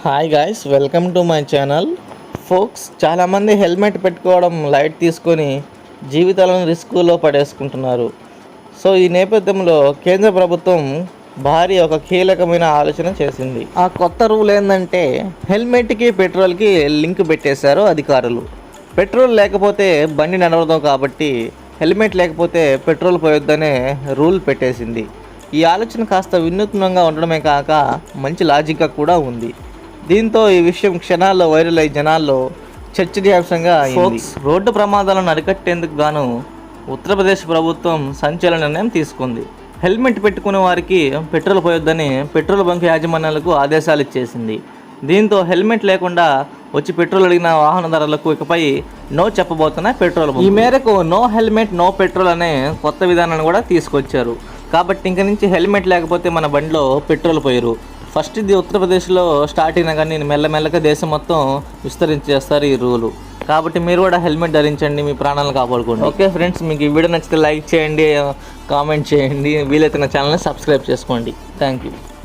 Hi guys, welcome to my channel. Folks, చాలామంది helmet పెట్టుకోవడం light తీసుకొని జీవితాలను రిస్కులో పడేసుకుంటున్నారు. సో ఈ నేపథ్యంలో కేంద్ర ప్రభుత్వం ఒక కీలకమైన ఆలోచన చేసింది. ఆ కొత్త రూల్ ఏంటంటే హెల్మెట్కి పెట్రోల్కి లింక్ పెట్టేశారు అధికారులు. పెట్రోల్ లేకపోతే బండి నడవదు కాబట్టి హెల్మెట్ లేకపోతే పెట్రోల్ పోయొద్దనే రూల్ పెట్టేసింది. ఈ ఆలోచన కాస్త వినూత్నంగా ఉండడమే కాక మంచి లాజిక్గా కూడా ఉంది. దీంతో ఈ విషయం క్షణాల్లో వైరల్ అయ్యి జనాల్లో చర్చనీయాంశంగా అయింది. రోడ్డు ప్రమాదాలను అరికట్టేందుకు గాను ఉత్తరప్రదేశ్ ప్రభుత్వం సంచలన నిర్ణయం తీసుకుంది. హెల్మెట్ పెట్టుకునే వారికి పెట్రోల్ పోయొద్దని పెట్రోల్ బంక్ యాజమాన్యాలకు ఆదేశాలు ఇచ్చేసింది. దీంతో హెల్మెట్ లేకుండా వచ్చి పెట్రోల్ అడిగిన వాహనదారులకు ఇకపై నో చెప్పబోతున్న పెట్రోల్ బంక్. ఈ మేరకు నో హెల్మెట్ నో పెట్రోల్ అనే కొత్త విధానాన్ని కూడా తీసుకొచ్చారు. కాబట్టి ఇంక నుంచి హెల్మెట్ లేకపోతే మన బండిలో పెట్రోల్ పోయరు. ఫస్ట్ ఇది ఉత్తరప్రదేశ్లో స్టార్ట్ అయినా కానీ మెల్లమెల్లగా దేశం మొత్తం విస్తరించేస్తారు ఈ రూలు. కాబట్టి మీరు కూడా హెల్మెట్ ధరించండి, మీ ప్రాణాలను కాపాడుకోండి. ఓకే ఫ్రెండ్స్, మీకు ఈ వీడియో నచ్చితే లైక్ చేయండి, కామెంట్ చేయండి, వీలైతే నా ఛానల్ని సబ్స్క్రైబ్ చేసుకోండి. Thank you.